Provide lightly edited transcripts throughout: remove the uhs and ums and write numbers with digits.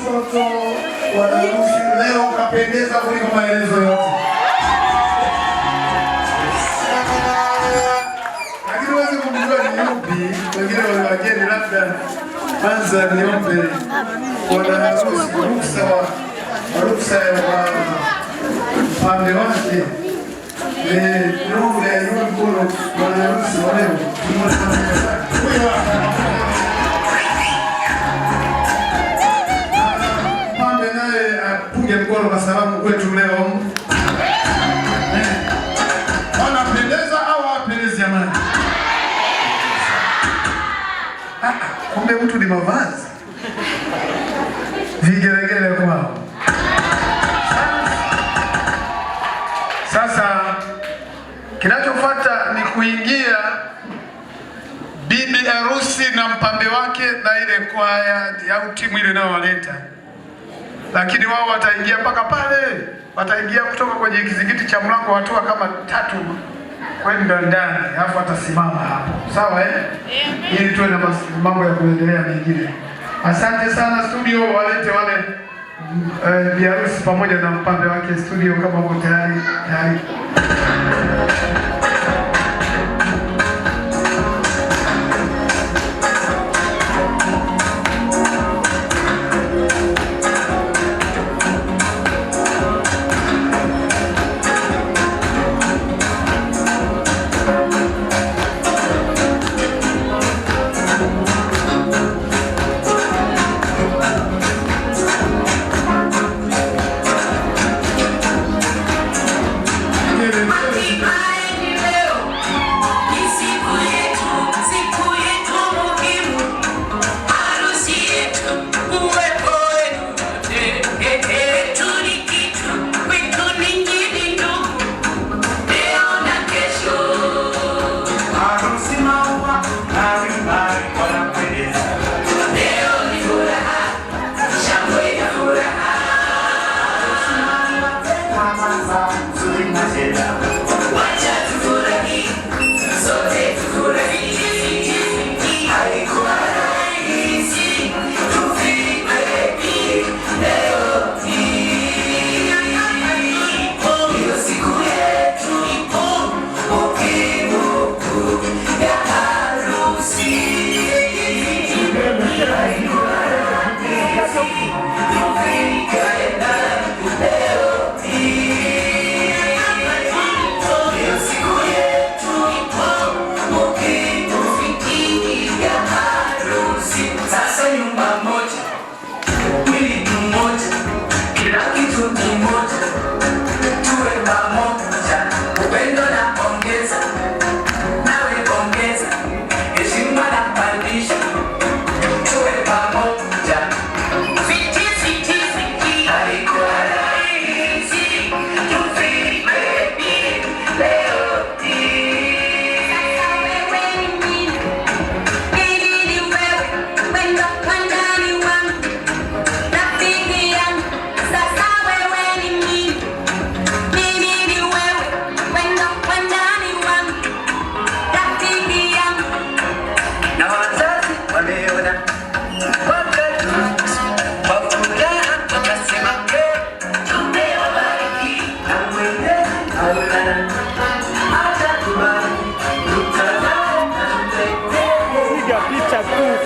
mtoto wa harusi leo kapendeza kuliko maelezo yote. Lakini wezi kumjua ni yupi, wengine wale wageni labda kwanza niombe wana harusi ruksa wa mpambe wake. Niombe yule mkono wana harusi wa leo. Mpambe naye apunge mkono kwa salamu kwetu leo. Wanapendeza au hawapendezi jamani? Kumbe mtu ni mavazi. Vigelegele kwao. Sasa kinachofuata ni kuingia bibi harusi na mpambe wake na ile kwaya au timu ile nao waleta. Lakini wao wataingia mpaka pale, wataingia kutoka kwenye kizingiti cha mlango watoa kama 3 kwenda ndani, alafu atasimama hapo. Sawa ili tuwe na mambo ya kuendelea mengine. Asante sana studio, walete wale bibi harusi pamoja na mpambe wake studio kama wako tayari.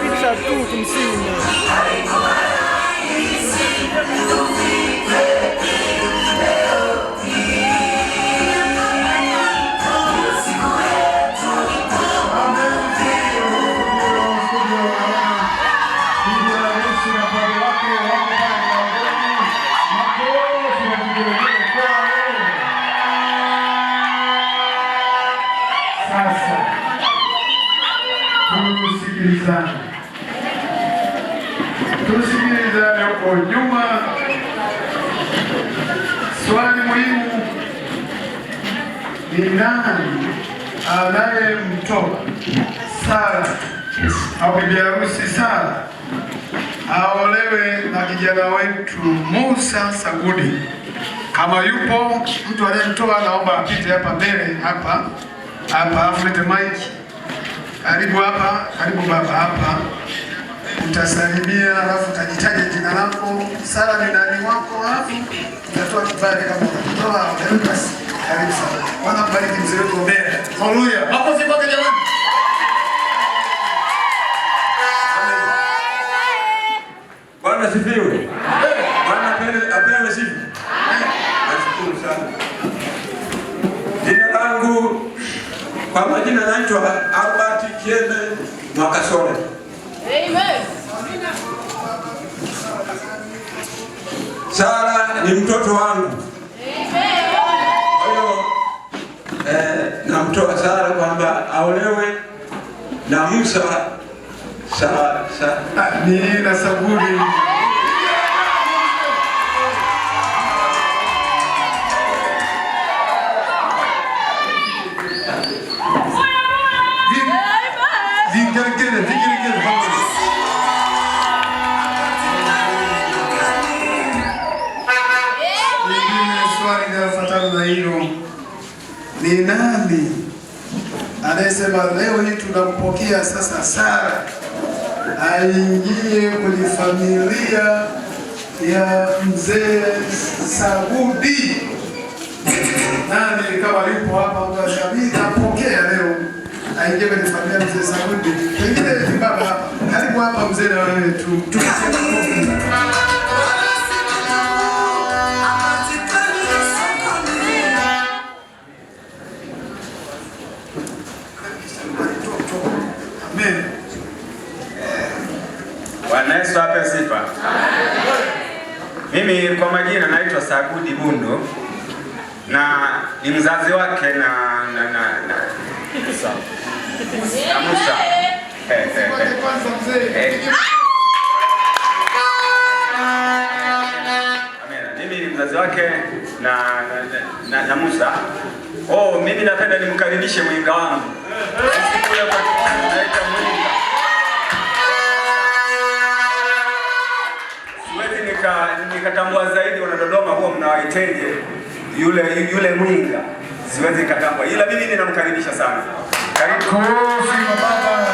Picha tu tumsime. Tusikilizane huko nyuma. Swali muhimu ni nani anayemtoa Sara au bibi harusi Sara aolewe na kijana wetu Musa Sagudi? Kama yupo mtu anayemtoa, naomba apite hapa mbele hapa afute mic. Karibu hapa, karibu baba hapa. utasalimia, alafu utajitaja jina lako, Sara ni nani wako, alafu utatoa kibali kama utatoa. Basi karibu sana. Bwana bariki mzee wetu mbele. Haleluya. Makofi kwake jamani. Bwana sifiwe. Bwana apewe sifa. Nashukuru sana. Jina langu kwa majina naitwa Albert Kieme Mwakasole. Amen. Sara ni mtoto wangu. Amen. Kwa hiyo namtoa Sara kwamba aolewe na Musa ni na Saburi. Ni nani anayesema leo hii tunampokea sasa Sara aingie kwenye familia ya mzee Sabudi? Nani kama yupo hapa mtashabiki nampokea leo aingie kwenye familia ya mzee Sabudi? Pengine ni baba hapa. Karibu hapa mzee, na wewe tu. Bwana Yesu ape sifa. Mimi kwa majina naitwa Sabudi Bundo na ni mzazi wake na Musa. Mimi ni mzazi wake na Musa. Mimi napenda nimkaribishe mwinga wangu. Sisi kule kwa tunaita mwinga. Nikatambua zaidi wana Dodoma huwa mnawaiteje yule mwinga. Siwezi katambua. Ila mimi ninamkaribisha sana. Karibu. Baba.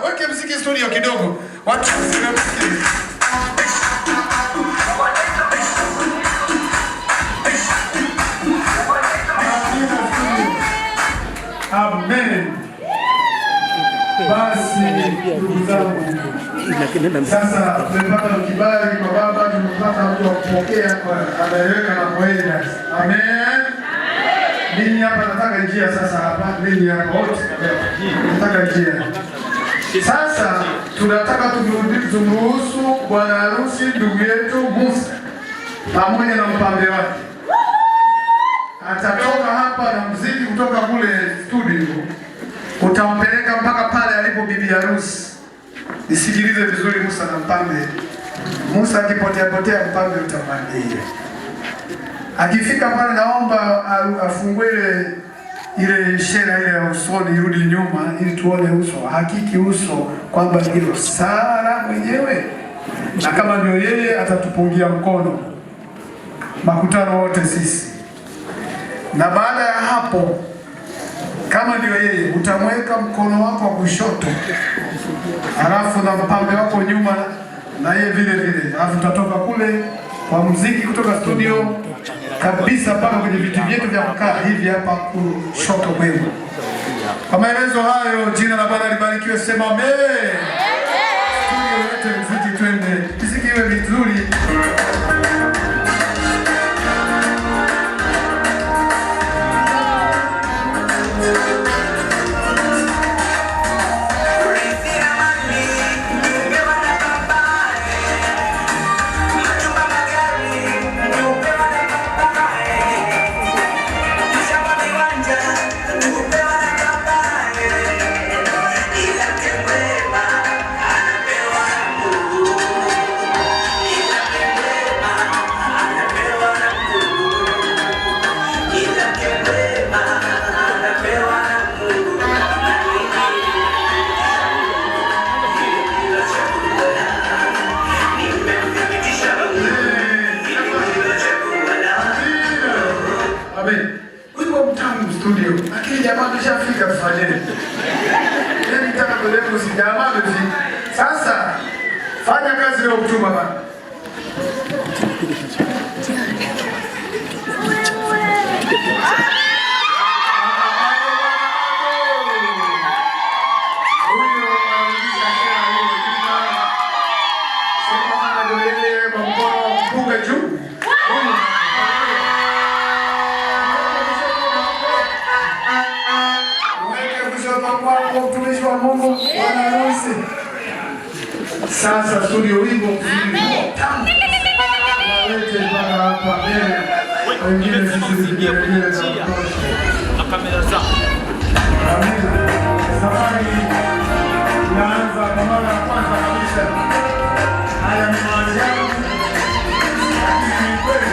Weke muziki studio kidogo. Watu wasikilize. Amen. Basi ndugu zangu, sasa tumepata kibali kwa baba, tumepata mtu wa kupokea kwa anaeleweka na kwenda. Amen. Mimi hapa nataka njia sasa hapa, mimi hapa wote nataka njia. Sasa tunataka tumruhusu bwana harusi ndugu yetu Musa pamoja na mpambe wake. Atatoka hapa na muziki kutoka kule studio. Utampeleka mpaka pale alipo bibi harusi. Nisikilize vizuri Musa na mpambe. Musa akipotea mpambe utamwambia. Akifika pale naomba afungue ile shera ile ya usoni irudi nyuma ili tuone uso. Hakiki uso kwamba ndio Sara mwenyewe. Na kama ndio yeye atatupungia mkono. Makutano wote sisi. Na baada ya hapo kama ndio yeye utamweka mkono wako wa kushoto, alafu na mpambe wako nyuma na yeye vile vile, alafu tutatoka kule kwa muziki kutoka studio kabisa pale kwenye viti vyetu vya kukaa hivi hapa kushoto kwenu. Kwa maelezo hayo, jina la Bwana libarikiwe, sema amen. Studio yote muziki twende, muziki iwe vizuri. de usijamaa hivi. Sasa fanya kazi leo kutuma bana. Mtumishi wa Mungu bwana harusi. Sasa studio wimbo mzuri tamu. Walete bwana hapa mbele. Wengine sisi ndio na kamera zao. Amina. Safari inaanza kwa mara ya kwanza kabisa. Haya ni maajabu. Lakini kweli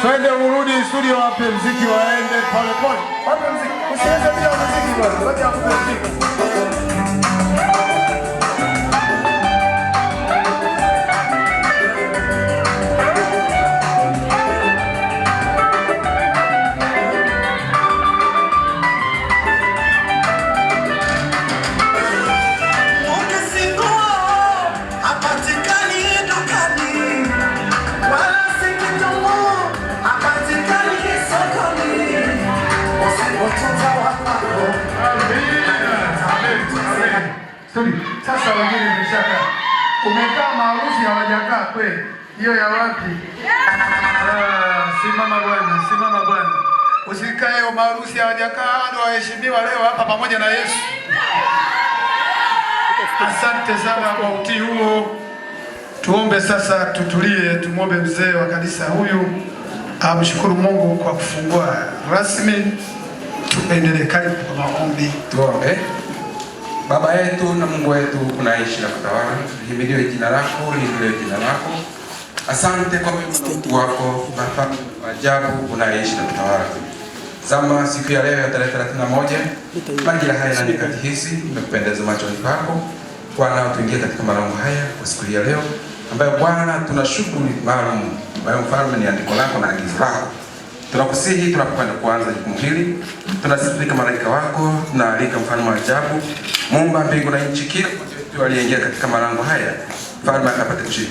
twende urudi studio, wape mziki waende pole pole. Wape mziki. Usiweze bila mziki bwana. Wacha akupe mziki. Hapatikani dukani, wala si kitungu, hapatikani sokoni. sasa wengine mmeshakaa. Umekaa maharusi hawajakaa kweli. Hiyo ya wapi? Simama bwana, simama bwana. Usikae maharusi hawajakaa, ndio waheshimiwa leo hapa pamoja na Yesu. Asante sana kwa utii huo. Tuombe sasa, tutulie, tumwombe mzee wa kanisa huyu amshukuru Mungu kwa kufungua rasmi. Tuendelee, karibu kwa maombi. Tuombe. Baba yetu na Mungu wetu unaishi na kutawala, lihimidiwe jina lako, liinuliwe jina lako. Asante kwa Mungu wako Baba ajabu unaishi na kutawala. Zama siku ya leo ya tarehe 31 majira haya na nyakati hizi imekupendeza machoni pako Bwana, tuingie katika malango haya kwa siku ya leo ambayo Bwana tuna shughuli maalum ambayo mfalme ni andiko lako na agizo lako. Tunakusihi tunapokwenda kuanza jukumu hili, tunasifika malaika wako, tunaalika mfalme wa ajabu, Muumba mbingu na nchi, kila mtu aliyeingia katika malango haya mfalme akapate kushiriki